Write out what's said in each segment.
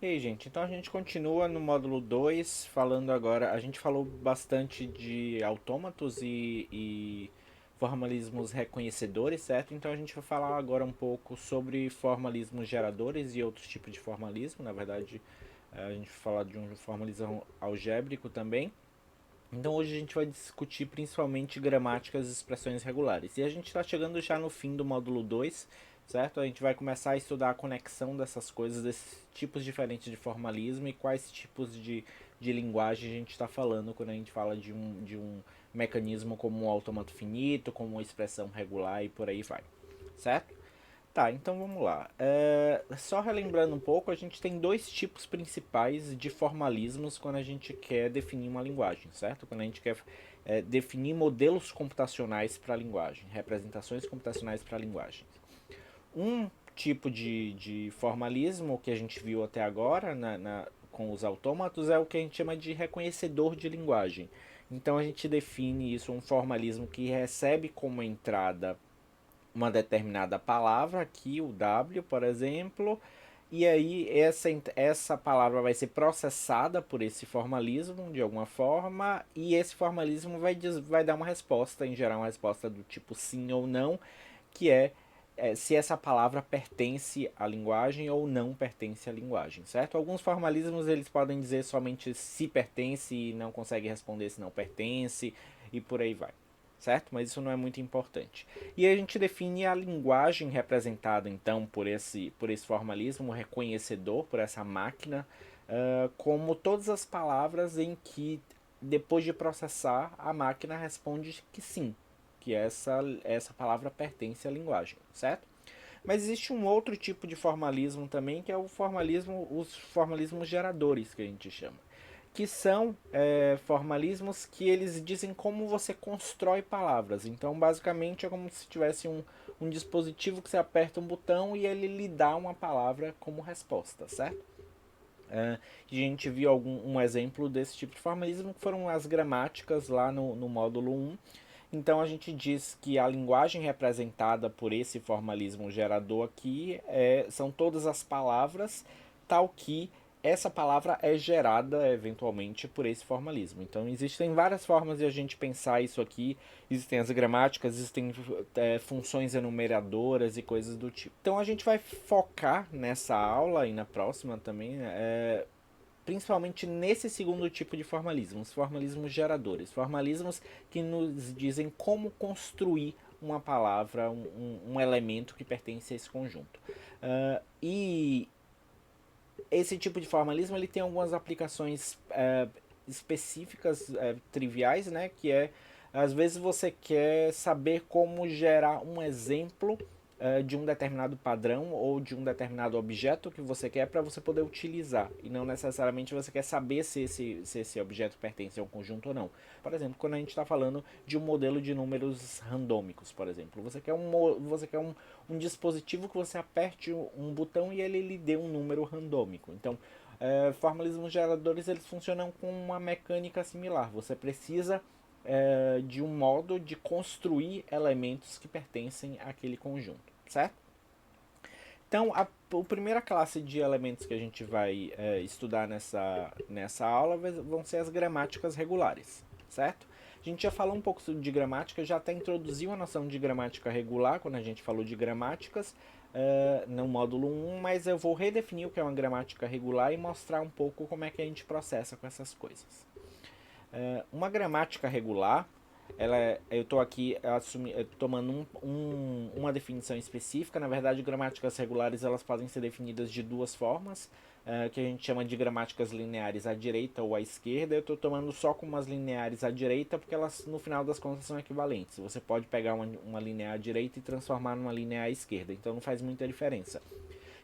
E aí, gente, então a gente continua no módulo 2 falando agora. A gente falou bastante de autômatos e formalismos reconhecedores, certo? Então a gente vai falar agora um pouco sobre formalismos geradores e outros tipos de formalismo. Na verdade, a gente vai falar de um formalismo algébrico também. Então hoje a gente vai discutir principalmente gramáticas e expressões regulares. E a gente está chegando já no fim do módulo 2, certo? A gente vai começar a estudar a conexão dessas coisas, desses tipos diferentes de formalismo e quais tipos de linguagem a gente está falando quando a gente fala de um mecanismo como um autômato finito, como uma expressão regular e por aí vai, certo? Tá, então vamos lá. Só relembrando um pouco, a gente tem dois tipos principais de formalismos quando a gente quer definir uma linguagem, certo? Quando a gente quer definir modelos computacionais para a linguagem, representações computacionais para a linguagem. Um tipo de formalismo que a gente viu até agora com os autômatos é o que a gente chama de reconhecedor de linguagem. Então a gente define isso, um formalismo que recebe como entrada uma determinada palavra, aqui o W, por exemplo, e aí essa palavra vai ser processada por esse formalismo de alguma forma, e esse formalismo vai dar uma resposta, em geral uma resposta do tipo sim ou não, que se essa palavra pertence à linguagem ou não pertence à linguagem, certo? Alguns formalismos eles podem dizer somente se pertence e não consegue responder se não pertence, e por aí vai, certo? Mas isso não é muito importante. E a gente define a linguagem representada, então, por esse formalismo reconhecedor, por essa máquina, como todas as palavras em que, depois de processar, a máquina responde que sim, que essa palavra pertence à linguagem, certo? Mas existe um outro tipo de formalismo também, que é os formalismos geradores, que a gente chama, que são formalismos que eles dizem como você constrói palavras. Então, basicamente, é como se tivesse um dispositivo que você aperta um botão e ele lhe dá uma palavra como resposta, certo? A gente viu um exemplo desse tipo de formalismo, que foram as gramáticas lá no módulo 1. Então a gente diz que a linguagem representada por esse formalismo gerador aqui são todas as palavras, tal que essa palavra é gerada eventualmente por esse formalismo. Então existem várias formas de a gente pensar isso aqui. Existem as gramáticas, existem funções enumeradoras e coisas do tipo. Então a gente vai focar nessa aula e na próxima também, principalmente nesse segundo tipo de formalismo, os formalismos geradores, formalismos que nos dizem como construir uma palavra, um elemento que pertence a esse conjunto. E esse tipo de formalismo ele tem algumas aplicações específicas, triviais, né? Que às vezes você quer saber como gerar um exemplo de um determinado padrão ou de um determinado objeto que você quer para você poder utilizar. E não necessariamente você quer saber se esse objeto pertence a um conjunto ou não. Por exemplo, quando a gente está falando de um modelo de números randômicos, por exemplo. Você quer um dispositivo que você aperte um botão e ele lhe dê um número randômico. Então, formalismos geradores eles funcionam com uma mecânica similar. Você precisa de um modo de construir elementos que pertencem àquele conjunto, certo? Então, a primeira classe de elementos que a gente vai estudar nessa aula vão ser as gramáticas regulares, certo? A gente já falou um pouco de gramática, já até introduziu a noção de gramática regular quando a gente falou de gramáticas no módulo 1, mas eu vou redefinir o que é uma gramática regular e mostrar um pouco como é que a gente processa com essas coisas. Uma gramática regular, eu estou aqui tomando uma definição específica. Na verdade, gramáticas regulares elas podem ser definidas de duas formas, que a gente chama de gramáticas lineares à direita ou à esquerda. Eu estou tomando só como as lineares à direita porque elas, no final das contas, são equivalentes. Você pode pegar uma linear à direita e transformar numa linear à esquerda, então não faz muita diferença.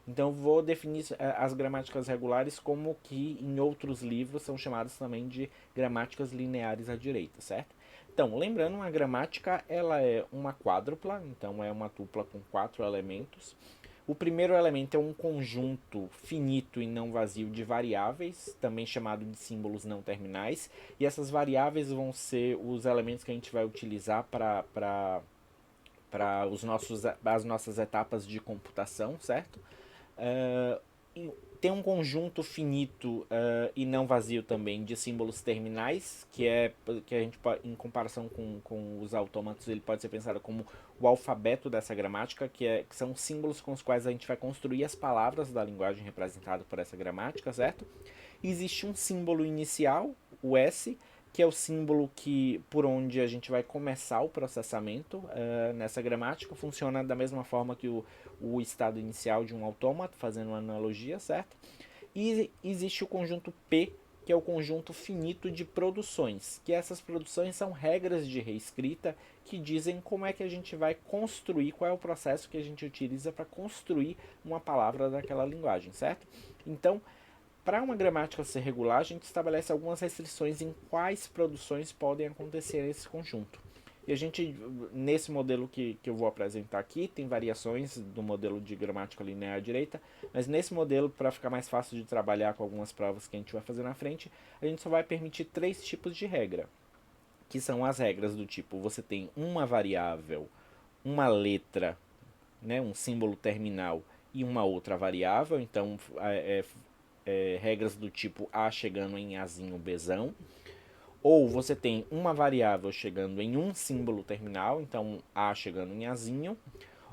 Então vou definir as gramáticas regulares como que em outros livros são chamadas também de gramáticas lineares à direita, certo? Então, lembrando, uma gramática ela é uma quádrupla, então é uma tupla com quatro elementos. O primeiro elemento é um conjunto finito e não vazio de variáveis, também chamado de símbolos não terminais, e essas variáveis vão ser os elementos que a gente vai utilizar para as nossas etapas de computação, certo? tem um conjunto finito e não vazio também de símbolos terminais, que a gente em comparação com os autômatos, ele pode ser pensado como o alfabeto dessa gramática, que são símbolos com os quais a gente vai construir as palavras da linguagem representada por essa gramática, certo? E existe um símbolo inicial, o S, que é o símbolo por onde a gente vai começar o processamento nessa gramática. Funciona da mesma forma que o estado inicial de um autômato, fazendo uma analogia, certo? E existe o conjunto P, que é o conjunto finito de produções, que essas produções são regras de reescrita que dizem como é que a gente vai construir, qual é o processo que a gente utiliza para construir uma palavra daquela linguagem, certo? Então, para uma gramática ser regular, a gente estabelece algumas restrições em quais produções podem acontecer nesse conjunto. E a gente, nesse modelo que eu vou apresentar aqui, tem variações do modelo de gramática linear direita, mas nesse modelo, para ficar mais fácil de trabalhar com algumas provas que a gente vai fazer na frente, a gente só vai permitir 3 tipos de regra, que são as regras do tipo, você tem uma variável, uma letra, né, um símbolo terminal e uma outra variável, então regras do tipo A chegando em Azinho Bzão, ou você tem uma variável chegando em um símbolo terminal, então A chegando em Azinho,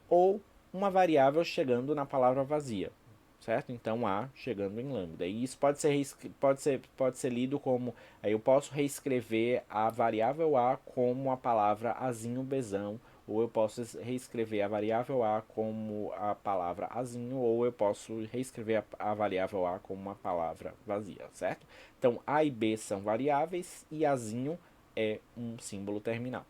ou uma variável chegando na palavra vazia, certo? Então A chegando em lambda. E isso pode ser lido como, aí eu posso reescrever a variável A como a palavra Azinho Bzão, ou eu posso reescrever a variável A como a palavra azinho, ou eu posso reescrever a variável A como uma palavra vazia, certo? Então, A e B são variáveis e azinho é um símbolo terminal.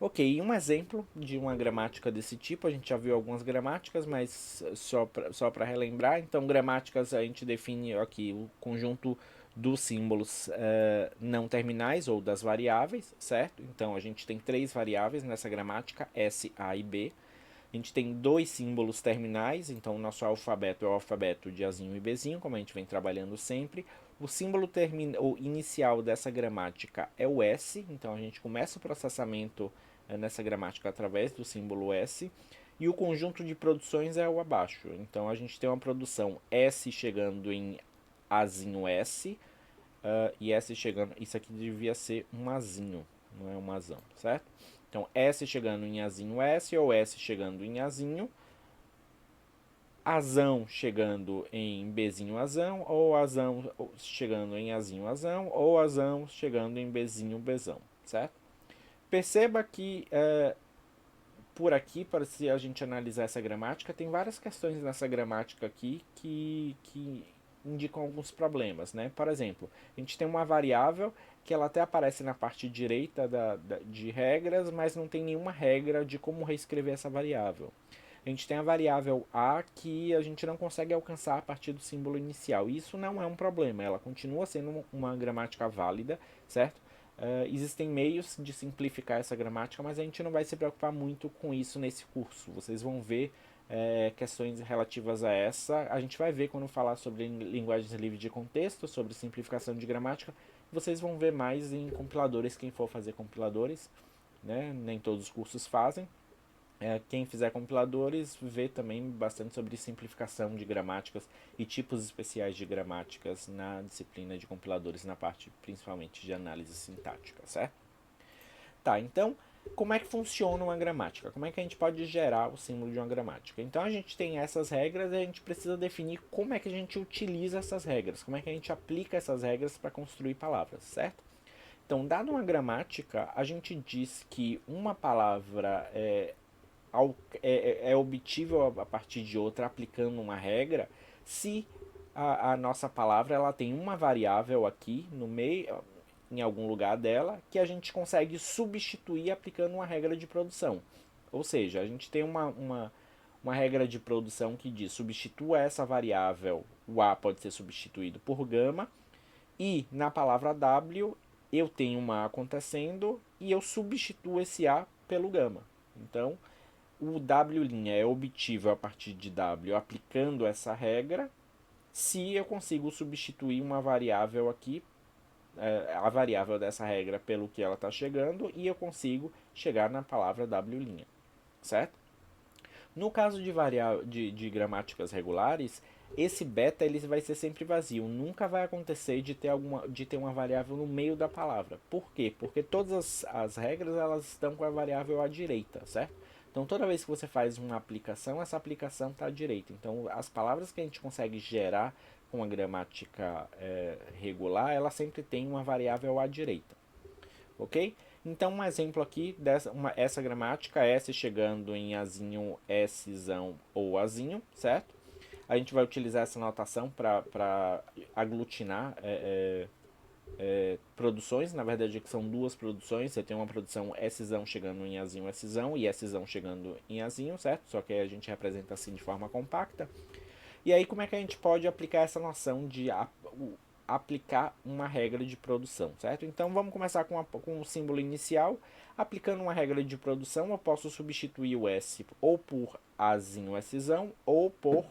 Ok, um exemplo de uma gramática desse tipo, a gente já viu algumas gramáticas, mas só para relembrar, então gramáticas a gente define aqui o conjunto dos símbolos não terminais ou das variáveis, certo? Então a gente tem 3 variáveis nessa gramática, S, A e B. A gente tem 2 símbolos terminais, então o nosso alfabeto é o alfabeto de Azinho e Bzinho, como a gente vem trabalhando sempre. O símbolo inicial dessa gramática é o S, então a gente começa o processamento nessa gramática através do símbolo S. E o conjunto de produções é o abaixo. Então a gente tem uma produção S chegando em Azinho S e S chegando. Isso aqui devia ser um Azinho, não é um Azão, certo? Então S chegando em Azinho S ou S chegando em Azinho. Azão chegando em Bzinho Azão, ou Azão chegando em Azinho Azão, ou Azão chegando em Bzinho Bzão, certo? Perceba que por aqui, para se a gente analisar essa gramática, tem várias questões nessa gramática aqui que indicam alguns problemas, né? Por exemplo, a gente tem uma variável que ela até aparece na parte direita de regras, mas não tem nenhuma regra de como reescrever essa variável. A gente tem a variável A que a gente não consegue alcançar a partir do símbolo inicial. Isso não é um problema, ela continua sendo uma gramática válida, certo? Existem meios de simplificar essa gramática, mas a gente não vai se preocupar muito com isso nesse curso. Vocês vão ver questões relativas a essa. A gente vai ver quando falar sobre linguagens livres de contexto, sobre simplificação de gramática. Vocês vão ver mais em compiladores, quem for fazer compiladores, né? Nem todos os cursos fazem. Quem fizer compiladores vê também bastante sobre simplificação de gramáticas e tipos especiais de gramáticas na disciplina de compiladores, na parte principalmente de análise sintática, certo? Tá, então, como é que funciona uma gramática? Como é que a gente pode gerar o símbolo de uma gramática? Então, a gente tem essas regras e a gente precisa definir como é que a gente utiliza essas regras, como é que a gente aplica essas regras para construir palavras, certo? Então, dado uma gramática, a gente diz que uma palavra é obtível a partir de outra aplicando uma regra se a nossa palavra ela tem uma variável aqui no meio, em algum lugar dela, que a gente consegue substituir aplicando uma regra de produção. Ou seja, a gente tem uma regra de produção que diz substitua essa variável, o A pode ser substituído por gama, e na palavra W eu tenho uma A acontecendo e eu substituo esse A pelo gama. Então, o W' é obtível a partir de W aplicando essa regra, se eu consigo substituir uma variável aqui, a variável dessa regra pelo que ela está chegando, e eu consigo chegar na palavra W', certo? No caso de gramáticas regulares, esse beta ele vai ser sempre vazio. Nunca vai acontecer de ter uma variável no meio da palavra. Por quê? Porque todas as regras elas estão com a variável à direita, certo? Então toda vez que você faz uma aplicação, essa aplicação está à direita. Então as palavras que a gente consegue gerar com a gramática regular, ela sempre tem uma variável à direita, ok? Então um exemplo aqui essa gramática, S chegando em azinho, Szão ou azinho, certo? A gente vai utilizar essa notação para aglutinar produções, na verdade que são duas produções, você tem uma produção Szão chegando em azinho, Szão e Szão chegando em azinho, certo? Só que a gente representa assim de forma compacta. E aí como é que a gente pode aplicar essa noção de aplicar uma regra de produção, certo? Então vamos começar com o símbolo inicial. Aplicando uma regra de produção, eu posso substituir o S ou por azinho, Szão, ou por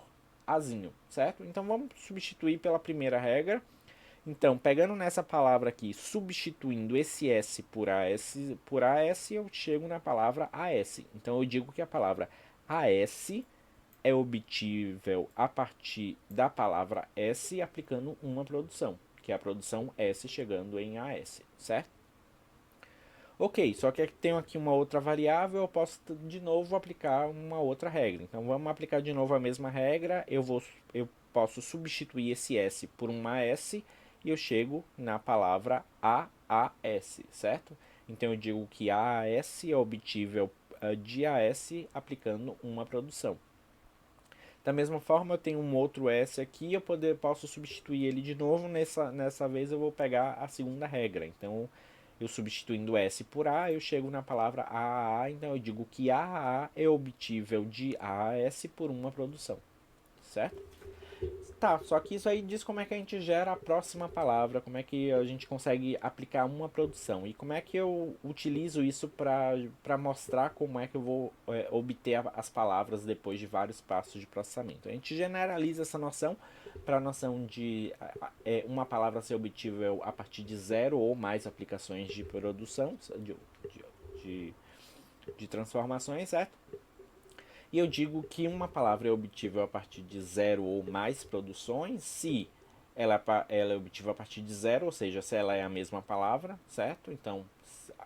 azinho, certo? Então vamos substituir pela primeira regra. Então, pegando nessa palavra aqui, substituindo esse S, por AS, eu chego na palavra AS. Então eu digo que a palavra AS é obtível a partir da palavra S aplicando uma produção, que é a produção S chegando em AS, certo? Ok, só que tenho aqui uma outra variável, eu posso de novo aplicar uma outra regra. Então vamos aplicar de novo a mesma regra, eu posso substituir esse S por um AS e eu chego na palavra AAS, certo? Então eu digo que AAS é obtível de AS aplicando uma produção. Da mesma forma, eu tenho um outro S aqui, posso substituir ele de novo. Nessa vez eu vou pegar a segunda regra. Então, eu substituindo S por A, eu chego na palavra AAA. Então, eu digo que AAA é obtível de AAS por uma produção, certo? Tá, só que isso aí diz como é que a gente gera a próxima palavra, como é que a gente consegue aplicar uma produção e como é que eu utilizo isso para mostrar como é que eu vou obter as palavras depois de vários passos de processamento. A gente generaliza essa noção para a noção de uma palavra ser obtível a partir de zero ou mais aplicações de produção, de, de transformações, certo? E eu digo que uma palavra é obtível a partir de zero ou mais produções se ela é obtível a partir de zero, ou seja, se ela é a mesma palavra, certo? Então,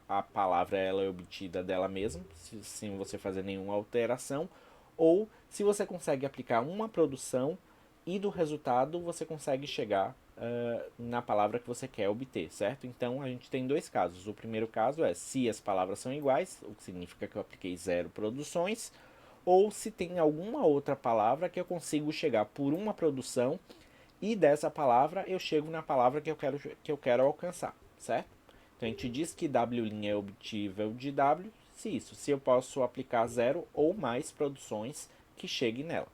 a palavra ela é obtida dela mesma, sem você fazer nenhuma alteração. Ou se você consegue aplicar uma produção e do resultado você consegue chegar na palavra que você quer obter, certo? Então, a gente tem dois casos. O primeiro caso é se as palavras são iguais, o que significa que eu apliquei zero produções, ou se tem alguma outra palavra que eu consigo chegar por uma produção e dessa palavra eu chego na palavra que eu quero alcançar, certo? Então a gente diz que W' é obtível de W, se eu posso aplicar zero ou mais produções que cheguem nela.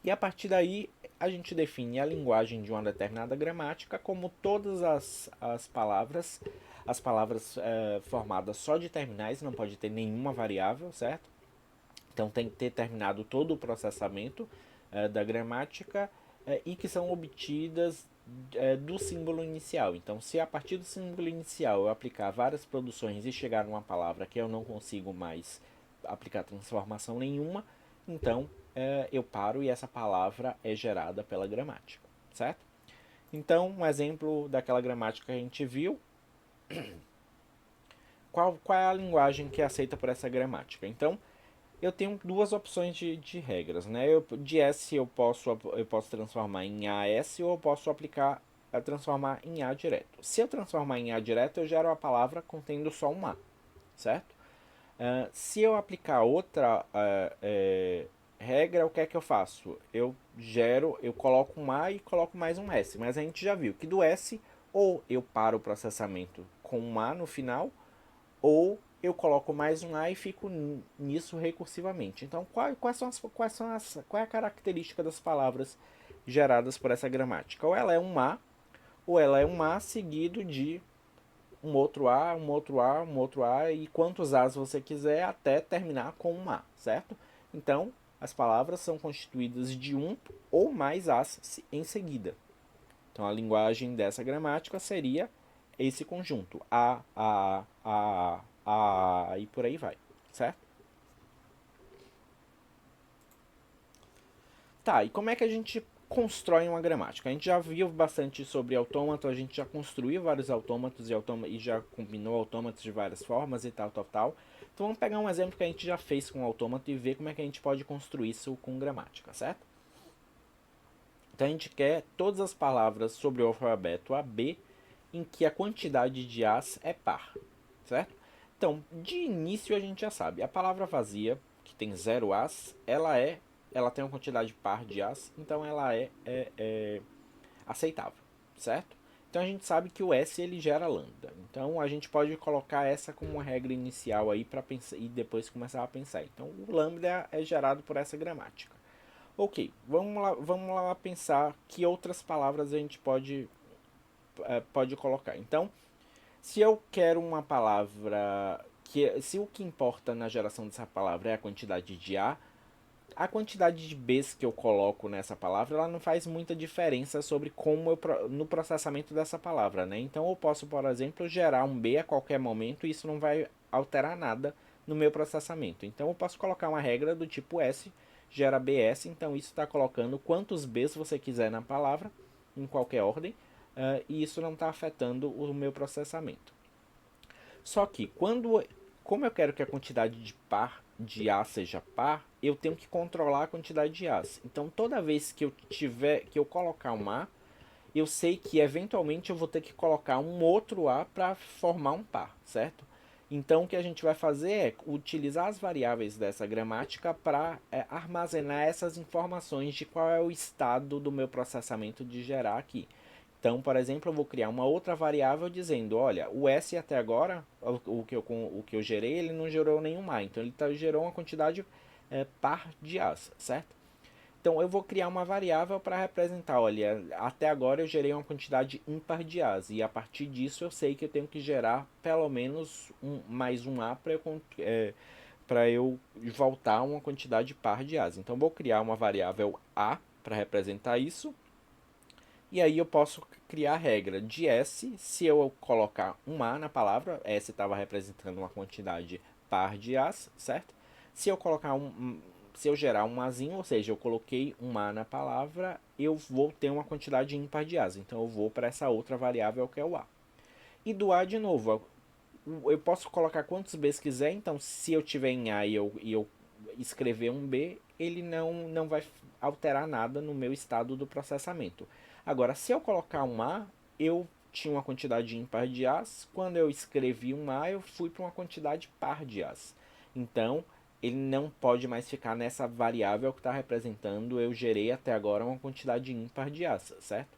E a partir daí a gente define a linguagem de uma determinada gramática como todas as palavras formadas só de terminais, não pode ter nenhuma variável, certo? Então tem que ter terminado todo o processamento da gramática e que são obtidas do símbolo inicial. Então, se a partir do símbolo inicial eu aplicar várias produções e chegar numa palavra que eu não consigo mais aplicar transformação nenhuma, então eu paro e essa palavra é gerada pela gramática, certo? Então, um exemplo daquela gramática que a gente viu. Qual é a linguagem que é aceita por essa gramática? Então, eu tenho duas opções de regras, né? De S eu posso transformar em AS ou eu posso transformar em A direto. Se eu transformar em A direto, eu gero a palavra contendo só um A, certo? Se eu aplicar outra regra, o que é que eu faço? Eu coloco um A e coloco mais um S, mas a gente já viu que do S ou eu paro o processamento com um A no final, ou eu coloco mais um A e fico nisso recursivamente. Então, qual é a característica das palavras geradas por essa gramática? Ou ela é um A, ou ela é um A seguido de um outro A, um outro A, um outro A, e quantos As você quiser até terminar com um A, certo? Então, as palavras são constituídas de um ou mais As em seguida. Então, a linguagem dessa gramática seria esse conjunto. A, e por aí vai, certo? Tá, e como é que a gente constrói uma gramática? A gente já viu bastante sobre autômato, a gente já construiu vários autômatos e já combinou autômatos de várias formas e tal, tal, tal. Então vamos pegar um exemplo que a gente já fez com autômato e ver como é que a gente pode construir isso com gramática, certo? Então a gente quer todas as palavras sobre o alfabeto AB em que a quantidade de As é par, certo? Então, de início a gente já sabe, a palavra vazia, que tem 0 As, ela tem uma quantidade par de As, então ela é aceitável, certo? Então a gente sabe que o S ele gera lambda. Então a gente pode colocar essa como uma regra inicial aí para pensar e depois começar a pensar. Então o lambda é gerado por essa gramática. Ok, vamos lá pensar que outras palavras a gente pode colocar. Então, se eu quero uma palavra se o que importa na geração dessa palavra é a quantidade de a quantidade de Bs que eu coloco nessa palavra, ela não faz muita diferença sobre como no processamento dessa palavra, né? Então eu posso, por exemplo, gerar um B a qualquer momento e isso não vai alterar nada no meu processamento. Então eu posso colocar uma regra do tipo S, gera BS, então isso está colocando quantos Bs você quiser na palavra, em qualquer ordem, e isso não está afetando o meu processamento. Só que como eu quero que a quantidade de A seja par, eu tenho que controlar a quantidade de As. Então toda vez que eu colocar um A, eu sei que eventualmente eu vou ter que colocar um outro A para formar um par, certo? Então o que a gente vai fazer é utilizar as variáveis dessa gramática para armazenar essas informações de qual é o estado do meu processamento de gerar aqui. Então, por exemplo, eu vou criar uma outra variável dizendo, olha, o S até agora, o que eu gerei, ele não gerou nenhum A. Então, ele gerou uma quantidade par de As, certo? Então, eu vou criar uma variável para representar, olha, até agora eu gerei uma quantidade ímpar de As. E a partir disso, eu sei que eu tenho que gerar pelo menos mais um A para eu voltar a uma quantidade par de As. Então, eu vou criar uma variável A para representar isso. E aí eu posso criar a regra de S, se eu colocar um A na palavra, S estava representando uma quantidade par de As, certo? Se eu colocar se eu gerar um Azinho, ou seja, eu coloquei um A na palavra, eu vou ter uma quantidade ímpar de As. Então eu vou para essa outra variável que é o A. E do A de novo, eu posso colocar quantos Bs quiser, então se eu tiver em A e eu escrever um B, ele não vai alterar nada no meu estado do processamento. Agora, se eu colocar um A, eu tinha uma quantidade ímpar de As, quando eu escrevi um A, eu fui para uma quantidade par de As. Então, ele não pode mais ficar nessa variável que está representando, eu gerei até agora uma quantidade ímpar de As, certo?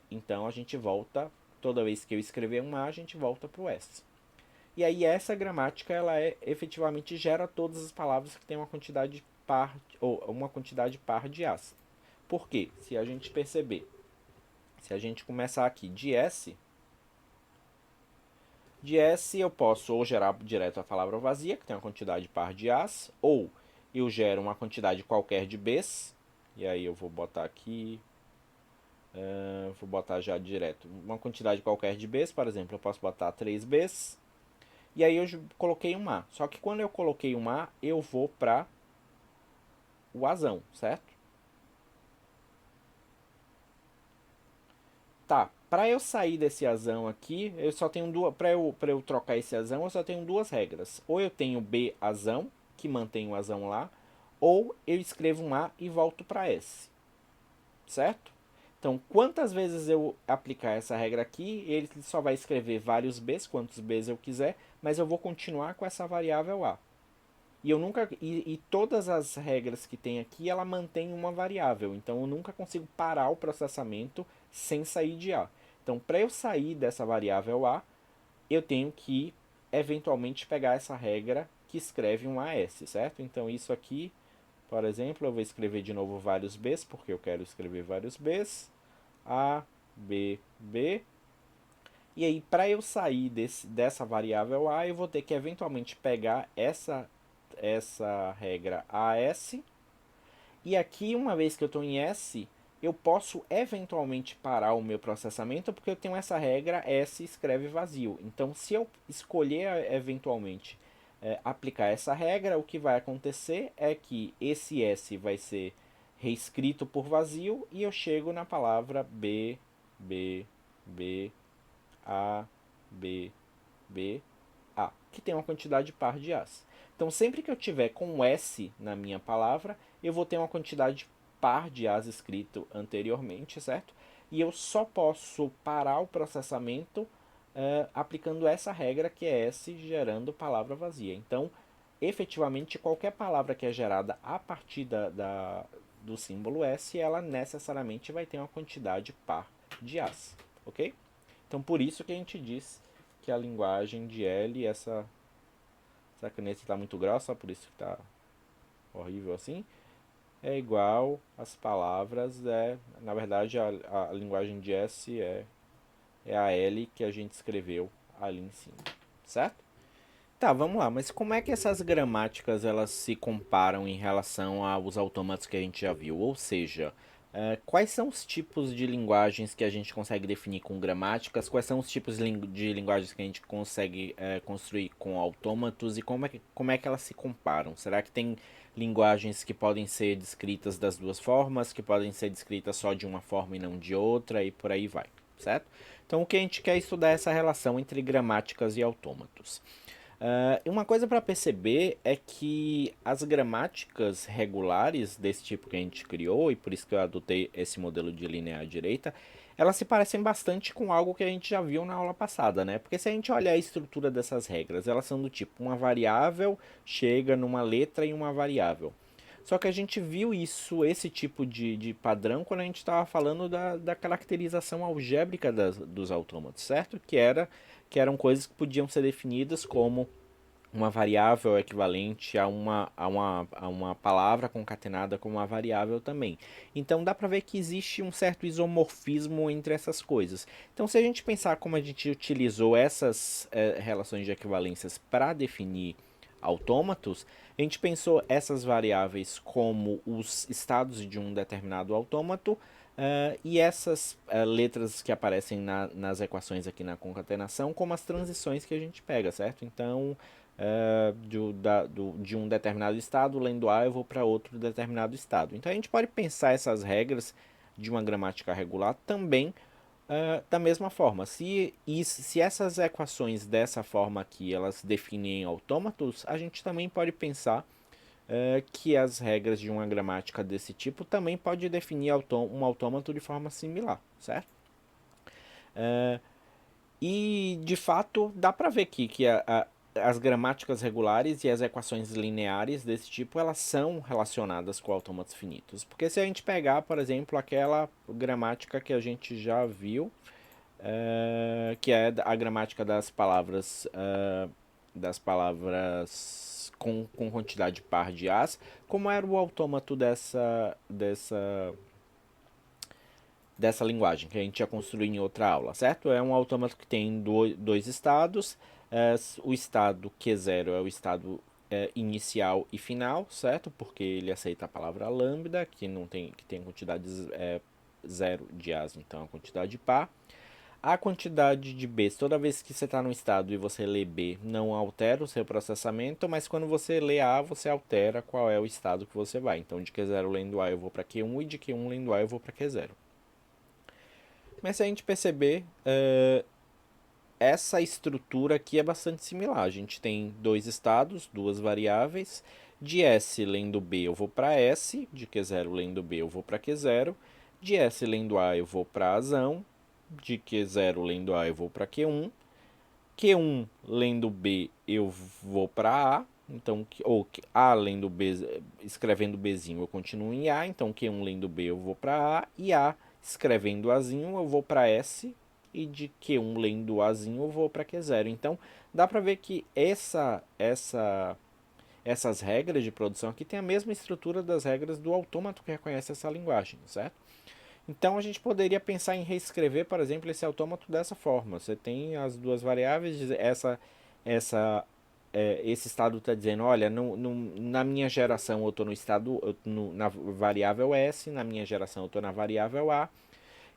Então, a gente volta, toda vez que eu escrever um A, a gente volta para o S. E aí essa gramática ela efetivamente gera todas as palavras que têm uma quantidade par ou uma quantidade par de As. Por quê? Se a gente perceber, se a gente começar aqui de S eu posso ou gerar direto a palavra vazia, que tem uma quantidade par de As, ou eu gero uma quantidade qualquer de Bs, e aí eu vou botar aqui, vou botar já direto, uma quantidade qualquer de Bs, por exemplo, eu posso botar 3 Bs, e aí eu coloquei um A. Só que quando eu coloquei um A, eu vou para o Azão, certo? Tá, para eu sair desse Azão aqui, eu só tenho duas. Para eu trocar esse Azão, eu só tenho duas regras. Ou eu tenho B Azão, que mantém o Azão lá, ou eu escrevo um A e volto para S, certo? Então, quantas vezes eu aplicar essa regra aqui, ele só vai escrever vários Bs, quantos Bs eu quiser, mas eu vou continuar com essa variável A. E todas as regras que tem aqui, ela mantém uma variável. Então eu nunca consigo parar o processamento sem sair de A. Então, para eu sair dessa variável A, eu tenho que eventualmente pegar essa regra que escreve um AS, certo? Então isso aqui, por exemplo, eu vou escrever de novo vários Bs, porque eu quero escrever vários Bs. A, B, B. E aí, para eu sair dessa variável A, eu vou ter que eventualmente pegar essa regra AS. E aqui, uma vez que eu estou em S, eu posso eventualmente parar o meu processamento, porque eu tenho essa regra S escreve vazio. Então, se eu escolher eventualmente aplicar essa regra, o que vai acontecer é que esse S vai ser reescrito por vazio e eu chego na palavra B, B, B, A, B, B, A, que tem uma quantidade par de As. Então, sempre que eu tiver com S na minha palavra, eu vou ter uma quantidade par de As escrito anteriormente, certo? E eu só posso parar o processamento aplicando essa regra que é S gerando palavra vazia. Então, efetivamente, qualquer palavra que é gerada a partir do símbolo S, ela necessariamente vai ter uma quantidade par de As, ok? Então, por isso que a gente diz que a linguagem de L, essa caneta está muito grossa, por isso que está horrível assim, é igual às palavras, na verdade, a linguagem de S é a L que a gente escreveu ali em cima, certo? Tá, vamos lá, mas como é que essas gramáticas elas se comparam em relação aos autômatos que a gente já viu? Ou seja, quais são os tipos de linguagens que a gente consegue definir com gramáticas? Quais são os tipos de linguagens que a gente consegue construir com autômatos? E como é que elas se comparam? Será que tem linguagens que podem ser descritas das duas formas, que podem ser descritas só de uma forma e não de outra, e por aí vai, certo? Então, o que a gente quer estudar é essa relação entre gramáticas e autômatos. Uma coisa para perceber é que as gramáticas regulares desse tipo que a gente criou, e por isso que eu adotei esse modelo de linear direita, elas se parecem bastante com algo que a gente já viu na aula passada, né? Porque se a gente olhar a estrutura dessas regras, elas são do tipo uma variável chega numa letra e uma variável. Só que a gente viu esse tipo de padrão, quando a gente estava falando da caracterização algébrica dos autômatos, certo? Que eram coisas que podiam ser definidas como uma variável equivalente a uma palavra concatenada com uma variável também. Então dá para ver que existe um certo isomorfismo entre essas coisas. Então se a gente pensar como a gente utilizou essas relações de equivalências para definir autômatos, a gente pensou essas variáveis como os estados de um determinado autômato e essas letras que aparecem nas equações aqui na concatenação como as transições que a gente pega, certo? Então, de um determinado estado, lendo A, eu vou para outro determinado estado. Então, a gente pode pensar essas regras de uma gramática regular também da mesma forma. Se essas equações dessa forma aqui, elas definem autômatos, a gente também pode pensar que as regras de uma gramática desse tipo também pode definir um autômato de forma similar, certo? E de fato dá para ver aqui que as gramáticas regulares e as equações lineares desse tipo elas são relacionadas com autômatos finitos. Porque se a gente pegar, por exemplo, aquela gramática que a gente já viu, que é a gramática das palavras com quantidade par de as, como era o autômato dessa linguagem que a gente ia construir em outra aula, certo? É um autômato que tem dois estados. O estado Q0 é o estado inicial e final, certo? Porque ele aceita a palavra lambda, que tem quantidades zero de as, então a quantidade par. A quantidade de Bs, toda vez que você está no estado e você lê B, não altera o seu processamento, mas quando você lê A, você altera qual é o estado que você vai. Então, de Q0 lendo A eu vou para Q1 e de Q1 lendo A eu vou para Q0. Mas se a gente perceber, essa estrutura aqui é bastante similar. A gente tem dois estados, duas variáveis. De S lendo B eu vou para S, de Q0 lendo B eu vou para Q0. De S lendo A eu vou para Azão, de Q0 lendo A eu vou para Q1. Q1 lendo B eu vou para A. Então, ou A lendo B, escrevendo Bzinho eu continuo em A. Então, Q1 lendo B eu vou para A. E A escrevendo Azinho eu vou para S. E de Q1 lendo Azinho eu vou para Q0. Então, dá para ver que essas regras de produção aqui têm a mesma estrutura das regras do autômato que reconhece essa linguagem, certo? Então a gente poderia pensar em reescrever, por exemplo, esse autômato dessa forma. Você tem as duas variáveis, esse estado está dizendo, olha, na minha geração eu estou no estado, na variável S, na minha geração eu estou na variável A,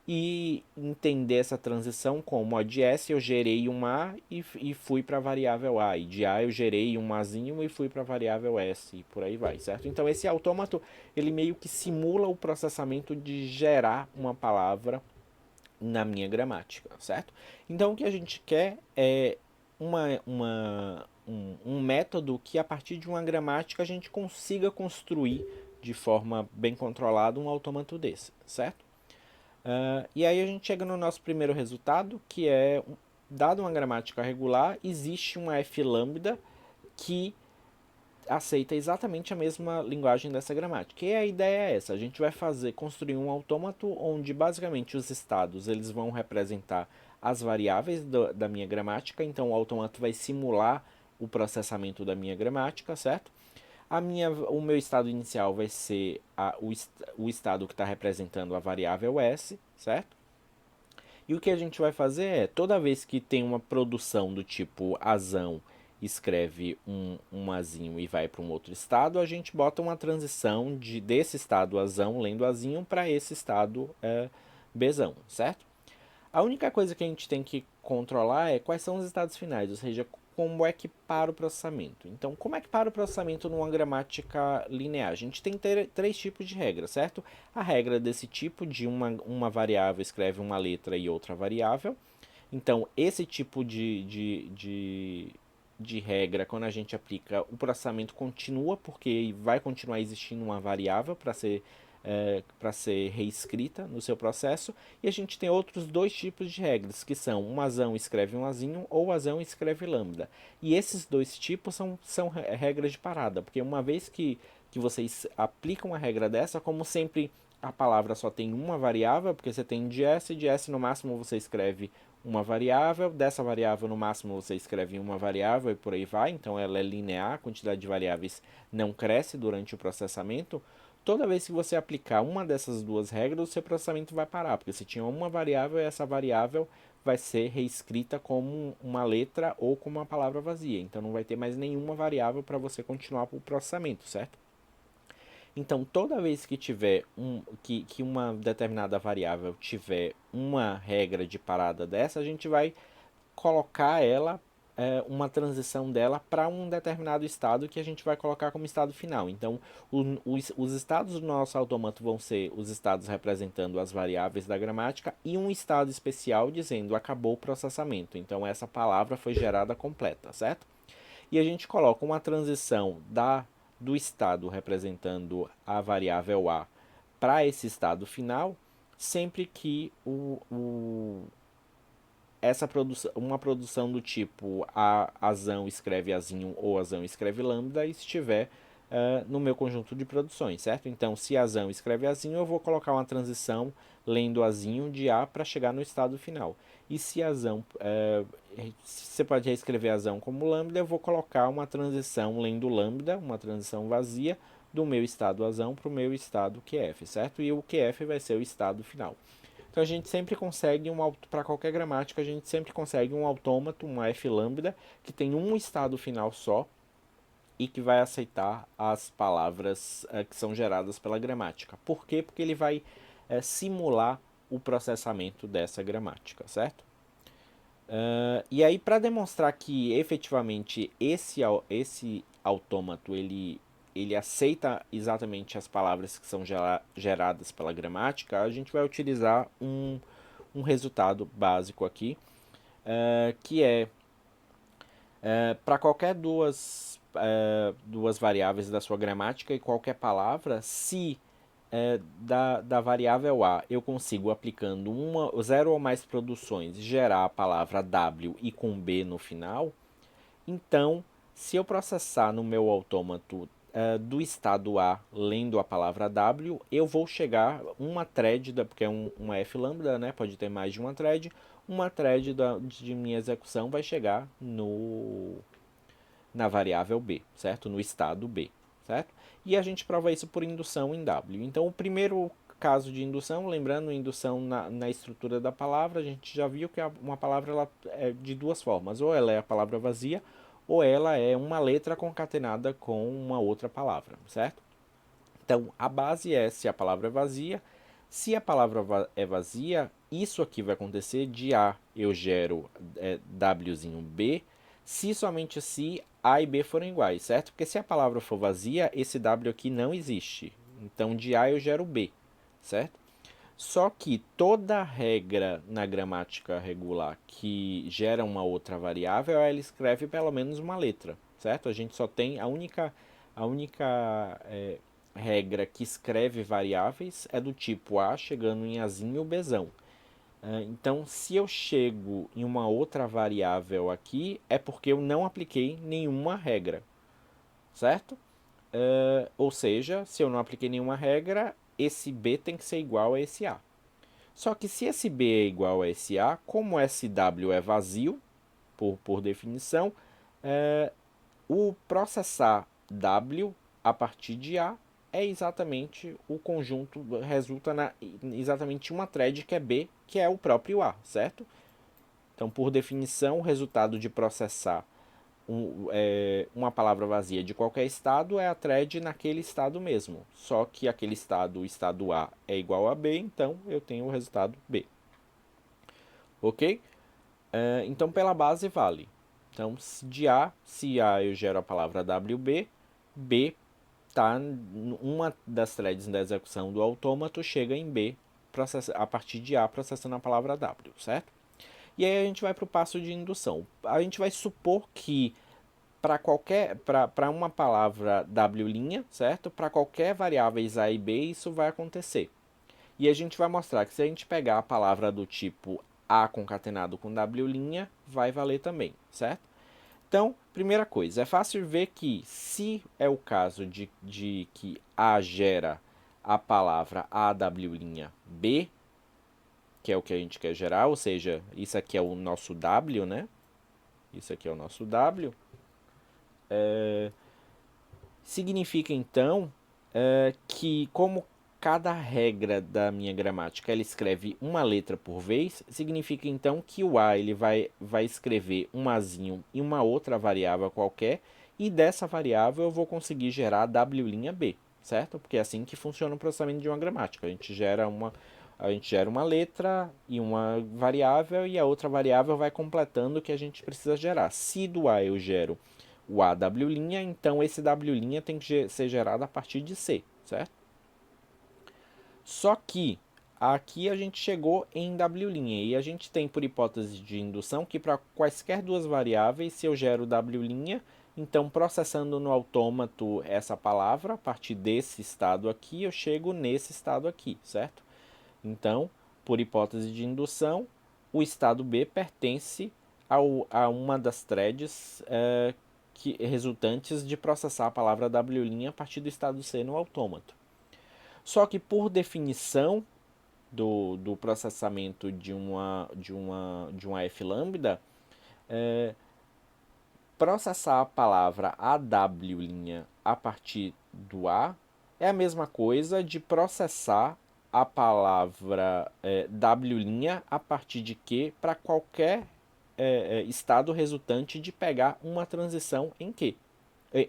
e entender essa transição como, ó, de S eu gerei um A e fui para a variável A, e de A eu gerei um Azinho e fui para a variável S, e por aí vai, certo? Então esse autômato, ele meio que simula o processamento de gerar uma palavra na minha gramática, certo? Então o que a gente quer é um método que a partir de uma gramática a gente consiga construir de forma bem controlada um autômato desse, certo? E aí a gente chega no nosso primeiro resultado, que é, dado uma gramática regular, existe uma f lambda que aceita exatamente a mesma linguagem dessa gramática. E a ideia é essa, a gente vai construir um autômato onde basicamente os estados eles vão representar as variáveis da minha gramática, então o autômato vai simular o processamento da minha gramática, certo? O meu estado inicial vai ser o estado que está representando a variável S, certo? E o que a gente vai fazer é, toda vez que tem uma produção do tipo azão, escreve um azinho e vai para um outro estado, a gente bota uma transição desse estado azão, lendo azinho, para esse estado bezão, certo? A única coisa que a gente tem que controlar é quais são os estados finais, ou seja, como é que para o processamento. Então, como é que para o processamento numa gramática linear? A gente tem três tipos de regra, certo? A regra desse tipo de uma variável escreve uma letra e outra variável. Então, esse tipo de regra, quando a gente aplica, o processamento continua, porque vai continuar existindo uma variável para ser reescrita no seu processo. E a gente tem outros dois tipos de regras, que são um azão escreve um azinho ou azão escreve lambda. E esses dois tipos são regras de parada, porque uma vez que vocês aplicam uma regra dessa, como sempre a palavra só tem uma variável, porque você tem de S no máximo você escreve uma variável, dessa variável no máximo você escreve uma variável e por aí vai, então ela é linear, a quantidade de variáveis não cresce durante o processamento. Toda vez que você aplicar uma dessas duas regras, o seu processamento vai parar, porque você tinha uma variável e essa variável vai ser reescrita como uma letra ou como uma palavra vazia. Então não vai ter mais nenhuma variável para você continuar o processamento, certo? Então toda vez que tiver que uma determinada variável tiver uma regra de parada dessa, a gente vai colocar ela, uma transição dela para um determinado estado que a gente vai colocar como estado final. Então, os estados do nosso autômato vão ser os estados representando as variáveis da gramática e um estado especial dizendo acabou o processamento. Então, essa palavra foi gerada completa, certo? E a gente coloca uma transição do estado representando a variável A para esse estado final, sempre que uma produção do tipo azão escreve azinho ou azão escreve lambda estiver no meu conjunto de produções, certo? Então, se azão escreve azinho, eu vou colocar uma transição lendo azinho de A para chegar no estado final. E se azão, você pode reescrever azão como lambda, eu vou colocar uma transição lendo lambda, uma transição vazia, do meu estado azão para o meu estado QF, certo? E o QF vai ser o estado final. Então a gente sempre consegue para qualquer gramática, a gente sempre consegue um autômato, uma f lambda, que tem um estado final só e que vai aceitar as palavras que são geradas pela gramática. Por quê? Porque ele vai simular o processamento dessa gramática, certo? E aí, para demonstrar que efetivamente esse autômato ele aceita exatamente as palavras que são geradas pela gramática, a gente vai utilizar um resultado básico aqui, que é para qualquer duas variáveis da sua gramática e qualquer palavra, se da variável A eu consigo, aplicando zero ou mais produções, gerar a palavra W e com B no final, então, se eu processar no meu autômato do estado A lendo a palavra W, eu vou chegar uma thread, porque é uma f lambda, né? Pode ter mais de uma thread de minha execução vai chegar na variável B, certo? No estado B, certo? E a gente prova isso por indução em W. Então, o primeiro caso de indução, lembrando, indução na estrutura da palavra, a gente já viu que uma palavra ela é de duas formas, ou ela é a palavra vazia, ou ela é uma letra concatenada com uma outra palavra, certo? Então, a base é se a palavra é vazia, Se a palavra é vazia, isso aqui vai acontecer, de A eu gero Wzinho B, se somente se A e B forem iguais, certo? Porque se a palavra for vazia, esse W aqui não existe. Então de A eu gero B, certo? Só que toda regra na gramática regular que gera uma outra variável, ela escreve pelo menos uma letra, certo? A gente só tem a única regra que escreve variáveis é do tipo A chegando em Azinho ou Bzão. Então, se eu chego em uma outra variável aqui, é porque eu não apliquei nenhuma regra, certo? Ou seja, se eu não apliquei nenhuma regra, esse B tem que ser igual a esse A. Só que se esse B é igual a esse A, como esse W é vazio, por definição, o processar W a partir de A é exatamente o conjunto, resulta exatamente uma thread que é B, que é o próprio A, certo? Então, por definição, o resultado de processar uma palavra vazia de qualquer estado é a thread naquele estado mesmo. Só que aquele estado, o estado A, é igual a B, então eu tenho o resultado B. Ok? Então, pela base vale. Então, se A eu gero a palavra WB, B está uma das threads da execução do autômato chega em B a partir de A processando a palavra W, certo? E aí a gente vai para o passo de indução. A gente vai supor que para uma palavra W', certo? Para qualquer variáveis A e B, isso vai acontecer. E a gente vai mostrar que se a gente pegar a palavra do tipo A concatenado com W', vai valer também, certo? Então, primeira coisa, é fácil ver que se é o caso de que A gera a palavra AW', que é o que a gente quer gerar, ou seja, isso aqui é o nosso W, né? Isso aqui é o nosso W. Significa então que como cada regra da minha gramática ela escreve uma letra por vez, significa então que o A ele vai escrever um Azinho em uma outra variável qualquer, e dessa variável eu vou conseguir gerar W', certo? Porque é assim que funciona o processamento de uma gramática. A gente gera uma letra e uma variável, e a outra variável vai completando o que a gente precisa gerar. Se do A eu gero o AW', então esse W' tem que ser gerado a partir de C, certo? Só que aqui a gente chegou em W', e a gente tem por hipótese de indução que para quaisquer duas variáveis, se eu gero W', então processando no autômato essa palavra, a partir desse estado aqui, eu chego nesse estado aqui, certo? Então, por hipótese de indução, o estado B pertence a uma das threads resultantes de processar a palavra W' a partir do estado C no autômato. Só que por definição do processamento de uma F-lambda, processar a palavra AW' a partir do A é a mesma coisa de processar a palavra W' a partir de Q para qualquer estado resultante de pegar uma transição em Q.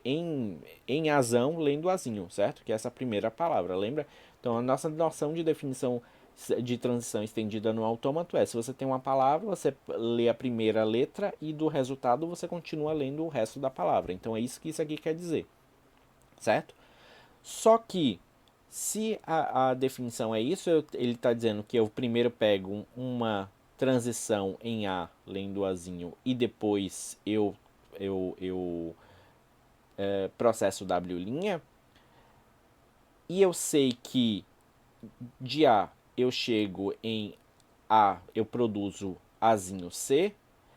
Em azão, lendo azinho, certo? Que é essa primeira palavra, lembra? Então, a nossa noção de definição de transição estendida no autômato é: se você tem uma palavra, você lê a primeira letra e do resultado você continua lendo o resto da palavra. Então, é isso que isso aqui quer dizer, certo? Só que, se a definição é isso, ele está dizendo que eu primeiro pego uma transição em A, lendo azinho, e depois eu processo W', e eu sei que de A eu chego em A, eu produzo Azinho C,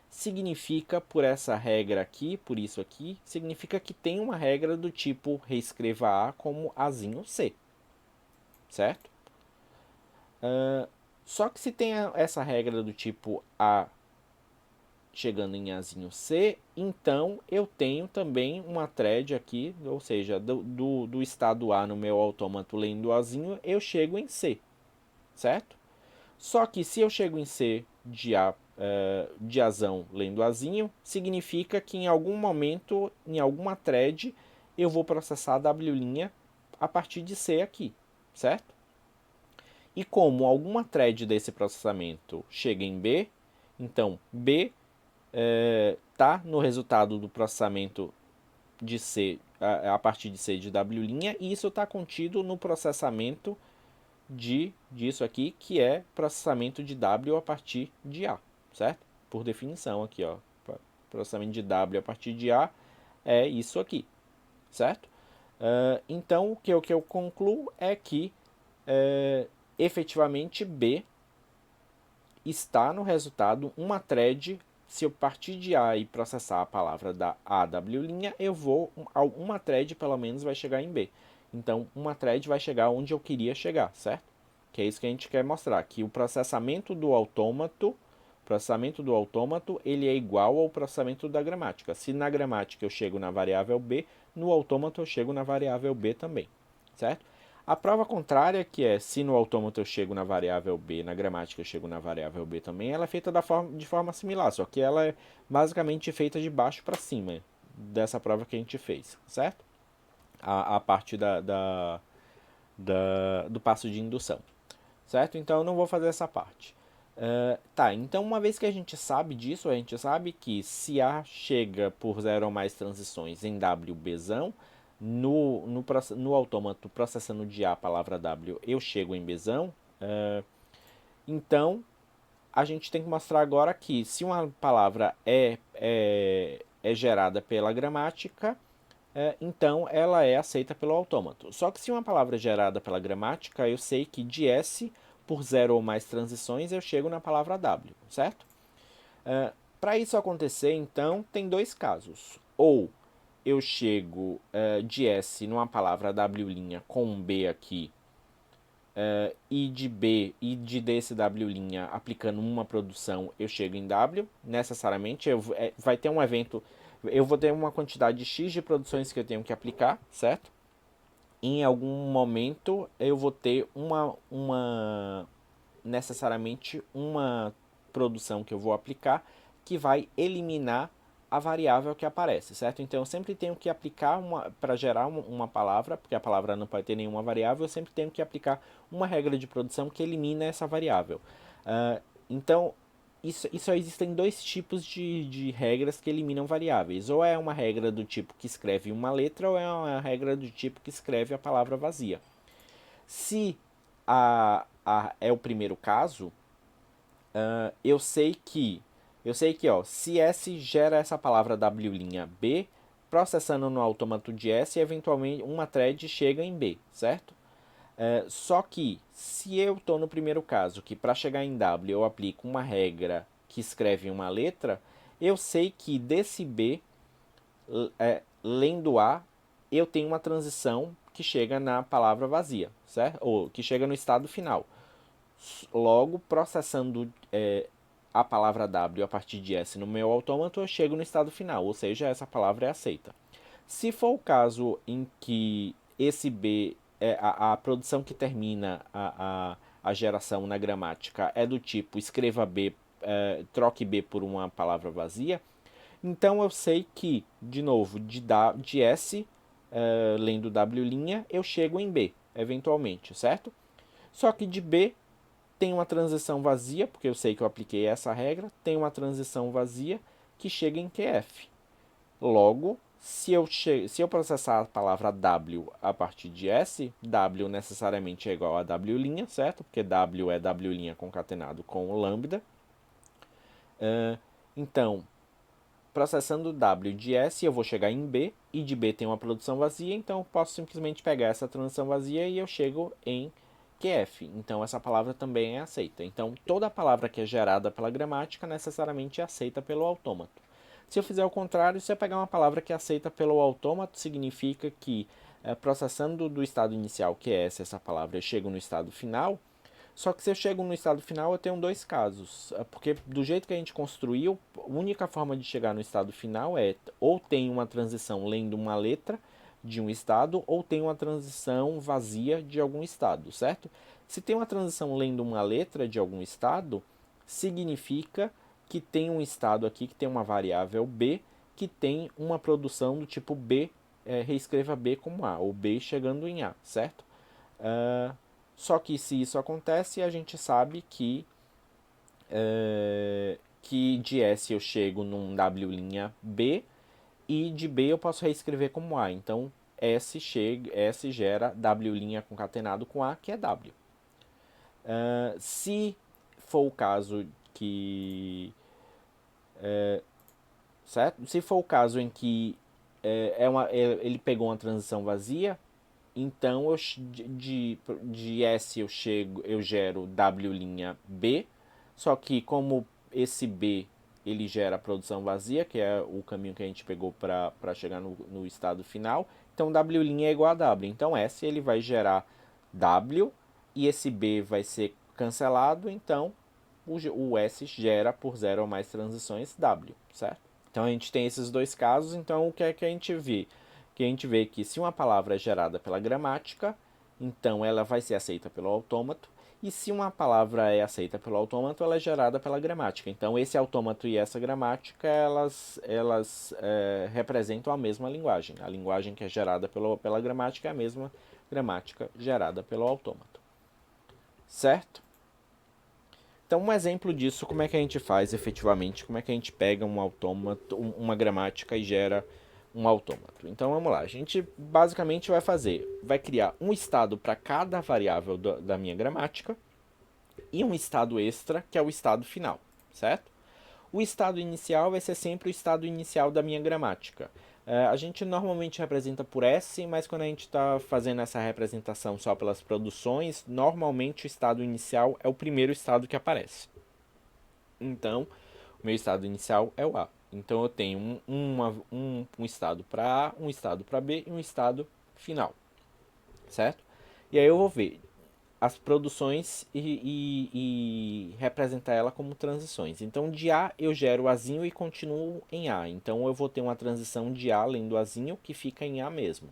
significa, por essa regra aqui, por isso aqui, significa que tem uma regra do tipo reescreva A como Azinho C, certo? Só que se tem essa regra do tipo A chegando em Azinho C, então eu tenho também uma thread aqui, ou seja, do estado A no meu autômato lendo Azinho, eu chego em C, certo? Só que se eu chego em C de Azão lendo Azinho, significa que em algum momento, em alguma thread, eu vou processar W' a partir de C aqui, certo? E como alguma thread desse processamento chega em B, então B está no resultado do processamento de C a partir de C de W', e isso está contido no processamento disso aqui, que é processamento de W a partir de A, certo? Por definição aqui, ó, processamento de W a partir de A é isso aqui, certo? Então, o que eu concluo é que efetivamente B está no resultado uma thread. Se eu partir de A e processar a palavra da AW', eu vou, uma thread pelo menos vai chegar em B. Então, uma thread vai chegar onde eu queria chegar, certo? Que é isso que a gente quer mostrar, que o processamento do autômato, ele é igual ao processamento da gramática. Se na gramática eu chego na variável B, no autômato eu chego na variável B também, certo? A prova contrária, que é se no autômato eu chego na variável B, na gramática eu chego na variável B também, ela é feita de forma similar, só que ela é basicamente feita de baixo para cima, dessa prova que a gente fez, certo? A parte do passo de indução, certo? Então eu não vou fazer essa parte. Tá, então uma vez que a gente sabe disso, a gente sabe que se A chega por 0 ou mais transições em WBzão, no autômato processando de A a palavra W, eu chego em Bzão. Então, a gente tem que mostrar agora que se uma palavra é gerada pela gramática, então ela é aceita pelo autômato. Só que se uma palavra é gerada pela gramática, eu sei que de S, por 0 ou mais transições, eu chego na palavra W, certo? Para isso acontecer, então, tem dois casos. Ou eu chego de S numa palavra W' com um B aqui, e de B e de desse W' aplicando uma produção, eu chego em W. Necessariamente, vai ter um evento, eu vou ter uma quantidade X de produções que eu tenho que aplicar, certo? Em algum momento, eu vou ter necessariamente uma produção que eu vou aplicar que vai eliminar a variável que aparece, certo? Então eu sempre tenho que aplicar para gerar uma palavra, porque a palavra não pode ter nenhuma variável, eu sempre tenho que aplicar uma regra de produção que elimina essa variável. Então, só existem dois tipos de regras que eliminam variáveis. Ou é uma regra do tipo que escreve uma letra, ou é uma regra do tipo que escreve a palavra vazia. Se é o primeiro caso, eu sei que ó, se S gera essa palavra W', processando no autômato de S, eventualmente uma thread chega em B, certo? Só que se eu estou no primeiro caso, que para chegar em W eu aplico uma regra que escreve uma letra, eu sei que desse B, lendo A, eu tenho uma transição que chega na palavra vazia, certo? Ou que chega no estado final. Logo, processando a palavra W a partir de S no meu autômato, eu chego no estado final, ou seja, essa palavra é aceita. Se for o caso em que esse B, a produção que termina a geração na gramática é do tipo escreva B, troque B por uma palavra vazia, então eu sei que, de novo, de S, lendo W', eu chego em B, eventualmente, certo? Só que de B tem uma transição vazia, porque eu sei que eu apliquei essa regra, tem uma transição vazia que chega em QF. Logo, se eu processar a palavra W a partir de S, W necessariamente é igual a W', certo? Porque W é W' concatenado com o lambda. Então, processando W de S, eu vou chegar em B, e de B tem uma produção vazia, então eu posso simplesmente pegar essa transição vazia e eu chego em QF. Então essa palavra também é aceita. Então toda palavra que é gerada pela gramática necessariamente é aceita pelo autômato. Se eu fizer o contrário, se eu pegar uma palavra que é aceita pelo autômato, significa que processando do estado inicial, que é essa palavra, eu chego no estado final. Só que se eu chego no estado final, eu tenho dois casos. Porque do jeito que a gente construiu, a única forma de chegar no estado final é ou tem uma transição lendo uma letra de um estado, ou tem uma transição vazia de algum estado, certo? Se tem uma transição lendo uma letra de algum estado, significa que tem um estado aqui que tem uma variável B, que tem uma produção do tipo B, reescreva B como A, ou B chegando em A, certo? Só que se isso acontece, a gente sabe que de S eu chego num W' B e de B eu posso reescrever como A. Então S gera W' concatenado com A, que é W. Se for o caso que certo? Se for o caso em que ele pegou uma transição vazia, então de S eu gero W' B, só que como esse B ele gera a produção vazia, que é o caminho que a gente pegou para chegar no estado final, então W' é igual a W. Então S ele vai gerar W e esse B vai ser cancelado, então o S gera por zero ou mais transições W, certo? Então a gente tem esses dois casos, então o que é que a gente vê? Que a gente vê que se uma palavra é gerada pela gramática, então ela vai ser aceita pelo autômato, e se uma palavra é aceita pelo autômato, ela é gerada pela gramática. Então esse autômato e essa gramática, elas representam a mesma linguagem. A linguagem que é gerada pela gramática é a mesma gramática gerada pelo autômato. Certo? Então, um exemplo disso, como é que a gente faz efetivamente, como é que a gente pega um autômato, uma gramática e gera um autômato. Então, vamos lá. A gente basicamente vai criar um estado para cada variável da minha gramática e um estado extra, que é o estado final, certo? O estado inicial vai ser sempre o estado inicial da minha gramática. A gente normalmente representa por S, mas quando a gente está fazendo essa representação só pelas produções, normalmente o estado inicial é o primeiro estado que aparece. Então, o meu estado inicial é o A. Então, eu tenho um estado para A, um estado para B e um estado final, certo? E aí eu vou ver as produções e representar ela como transições. Então, de A eu gero o Azinho e continuo em A. Então, eu vou ter uma transição de A além do Azinho que fica em A mesmo.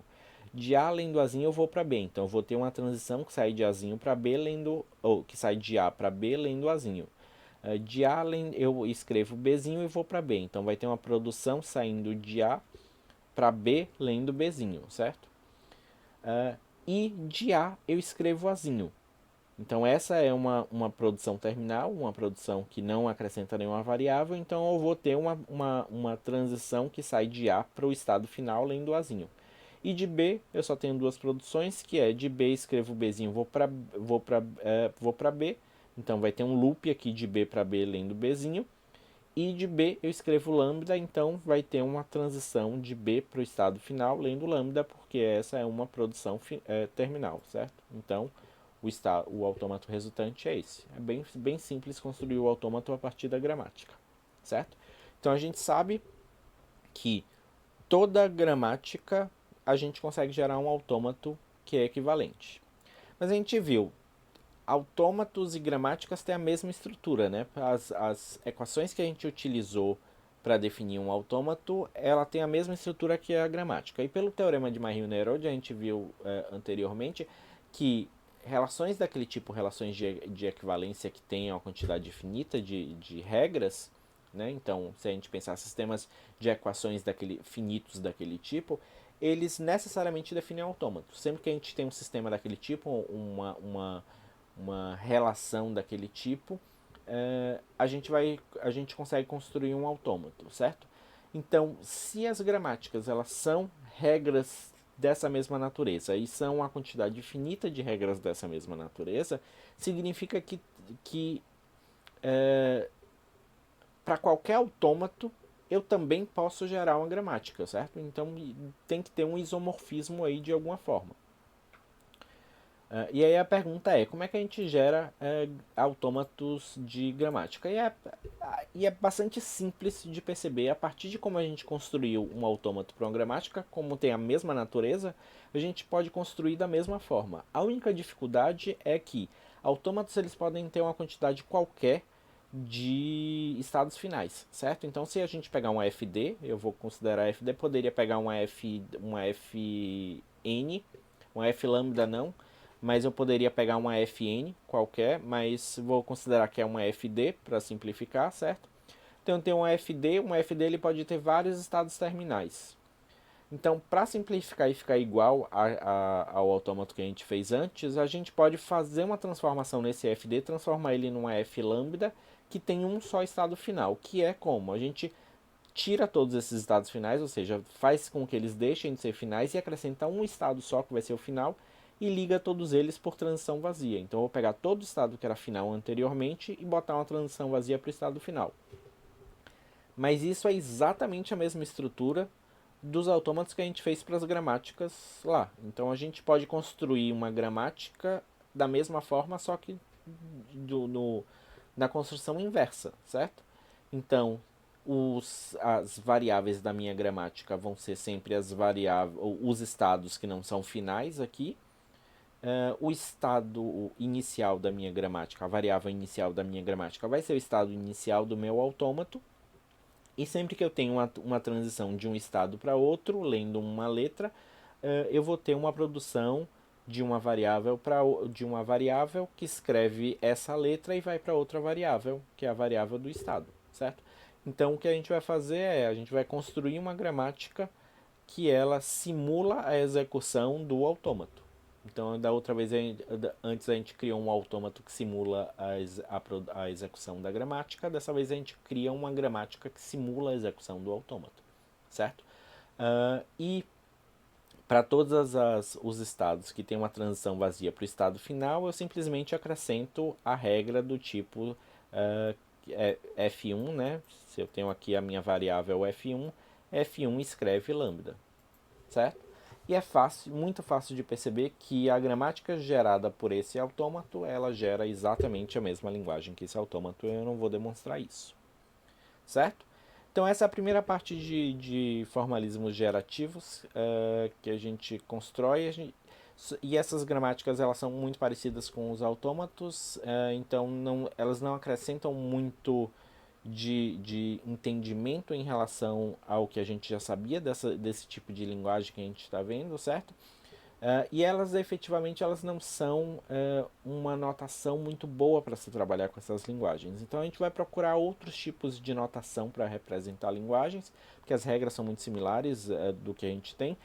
De A além do Azinho eu vou para B. Então, eu vou ter uma transição que sai de Azinho para B lendo, ou que sai de A para B lendo Azinho. De A eu escrevo Bzinho e vou para B. Então, vai ter uma produção saindo de A para B lendo Bzinho, certo? E de A eu escrevo Azinho. Então essa é uma produção terminal, uma produção que não acrescenta nenhuma variável, então eu vou ter uma transição que sai de A para o estado final, lendo Azinho. E de B eu só tenho duas produções, que é de B escrevo Bzinho, vou para B, então vai ter um loop aqui de B para B lendo Bzinho, e de B eu escrevo lambda, então vai ter uma transição de B para o estado final, lendo lambda, porque essa é uma produção terminal, certo? Então o autômato resultante é esse. É bem simples construir o autômato a partir da gramática, certo? Então a gente sabe que toda gramática a gente consegue gerar um autômato que é equivalente. Mas a gente viu, autômatos e gramáticas têm a mesma estrutura, né? As equações que a gente utilizou para definir um autômato, ela tem a mesma estrutura que a gramática. E pelo teorema de Marie-Nerode, a gente viu anteriormente que relações daquele tipo, relações de equivalência que têm uma quantidade infinita de regras, né? Então, se a gente pensar sistemas de equações finitos daquele tipo, eles necessariamente definem autômatos. Sempre que a gente tem um sistema daquele tipo, uma relação daquele tipo, a gente consegue construir um autômato, certo? Então, se as gramáticas elas são regras dessa mesma natureza e são uma quantidade infinita de regras dessa mesma natureza, significa que para qualquer autômato eu também posso gerar uma gramática, certo? Então tem que ter um isomorfismo aí de alguma forma. E aí a pergunta é, como é que a gente gera autômatos de gramática? E é bastante simples de perceber, a partir de como a gente construiu um autômato para uma gramática, como tem a mesma natureza, a gente pode construir da mesma forma. A única dificuldade é que autômatos eles podem ter uma quantidade qualquer de estados finais, certo? Então se a gente pegar uma fd, eu vou considerar fd, poderia pegar uma fn, uma f lambda não, mas eu poderia pegar uma fn qualquer, mas vou considerar que é uma fd para simplificar, certo? Então eu tenho uma fd ele pode ter vários estados terminais. Então, para simplificar e ficar igual ao autômato que a gente fez antes, a gente pode fazer uma transformação nesse fd, transformar ele numa f lambda que tem um só estado final, que é como? A gente tira todos esses estados finais, ou seja, faz com que eles deixem de ser finais e acrescenta um estado só, que vai ser o final, e liga todos eles por transição vazia. Então eu vou pegar todo o estado que era final anteriormente e botar uma transição vazia para o estado final. Mas isso é exatamente a mesma estrutura dos autômatos que a gente fez para as gramáticas lá. Então a gente pode construir uma gramática da mesma forma, só que na construção inversa, certo? Então, as variáveis da minha gramática vão ser sempre as variáveis, os estados que não são finais aqui. O estado inicial da minha gramática, a variável inicial da minha gramática vai ser o estado inicial do meu autômato. E sempre que eu tenho uma transição de um estado para outro, lendo uma letra, eu vou ter uma produção de uma variável de uma variável que escreve essa letra e vai para outra variável, que é a variável do estado, certo? Então o que a gente vai fazer é a gente vai construir uma gramática que ela simula a execução do autômato. Então, da outra vez, antes a gente criou um autômato que simula a execução da gramática, dessa vez a gente cria uma gramática que simula a execução do autômato, certo? E para todos os estados que tem uma transição vazia para o estado final, eu simplesmente acrescento a regra do tipo F1, né? Se eu tenho aqui a minha variável F1, F1 escreve lambda, certo? E é fácil, muito fácil de perceber que a gramática gerada por esse autômato, ela gera exatamente a mesma linguagem que esse autômato, eu não vou demonstrar isso, certo? Então essa é a primeira parte de formalismos gerativos que a gente constrói. E essas gramáticas elas são muito parecidas com os autômatos, então elas não acrescentam muito de entendimento em relação ao que a gente já sabia desse tipo de linguagem que a gente está vendo, certo? E elas efetivamente elas não são uma notação muito boa para se trabalhar com essas linguagens. Então a gente vai procurar outros tipos de notação para representar linguagens, porque as regras são muito similares do que a gente tem.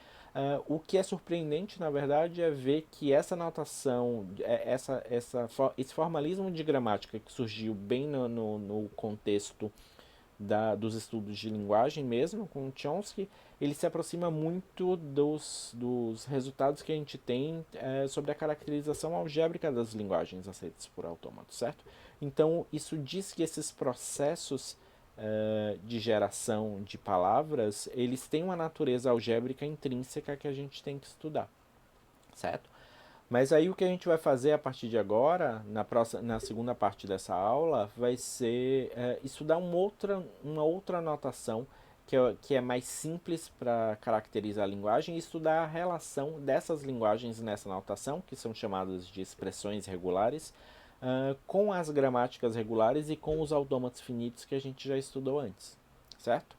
O que é surpreendente, na verdade, é ver que essa notação, esse formalismo de gramática que surgiu bem no contexto dos estudos de linguagem mesmo, com Chomsky, ele se aproxima muito dos resultados que a gente tem sobre a caracterização algébrica das linguagens aceitas por autômatos, certo? Então, isso diz que esses processos de geração de palavras, eles têm uma natureza algébrica intrínseca que a gente tem que estudar, certo? Mas aí o que a gente vai fazer a partir de agora, na segunda parte dessa aula, vai ser estudar uma outra notação que é mais simples para caracterizar a linguagem e estudar a relação dessas linguagens nessa notação, que são chamadas de expressões regulares, com as gramáticas regulares e com os autômatos finitos que a gente já estudou antes, certo?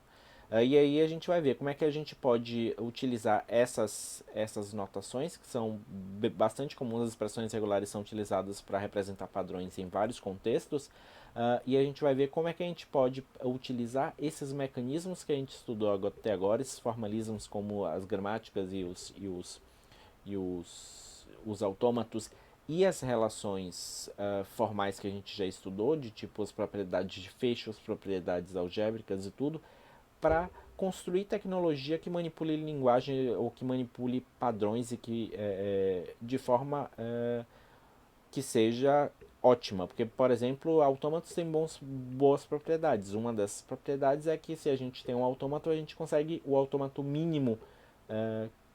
E aí a gente vai ver como é que a gente pode utilizar essas notações, que são bastante comuns, as expressões regulares são utilizadas para representar padrões em vários contextos, e a gente vai ver como é que a gente pode utilizar esses mecanismos que a gente estudou até agora, esses formalismos como as gramáticas os autômatos e as relações formais que a gente já estudou, de tipo as propriedades de fecho, as propriedades algébricas e tudo, para construir tecnologia que manipule linguagem ou que manipule padrões e que de forma que seja ótima. Porque, por exemplo, autômatos têm boas propriedades. Uma dessas propriedades é que se a gente tem um autômato, a gente consegue o autômato mínimo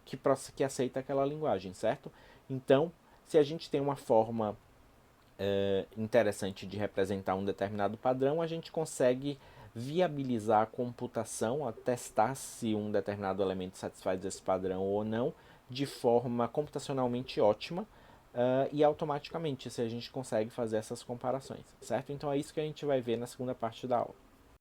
que aceita aquela linguagem, certo? Então, se a gente tem uma forma interessante de representar um determinado padrão, a gente consegue viabilizar a computação, a testar se um determinado elemento satisfaz esse padrão ou não, de forma computacionalmente ótima e automaticamente, se a gente consegue fazer essas comparações, certo? Então é isso que a gente vai ver na segunda parte da aula.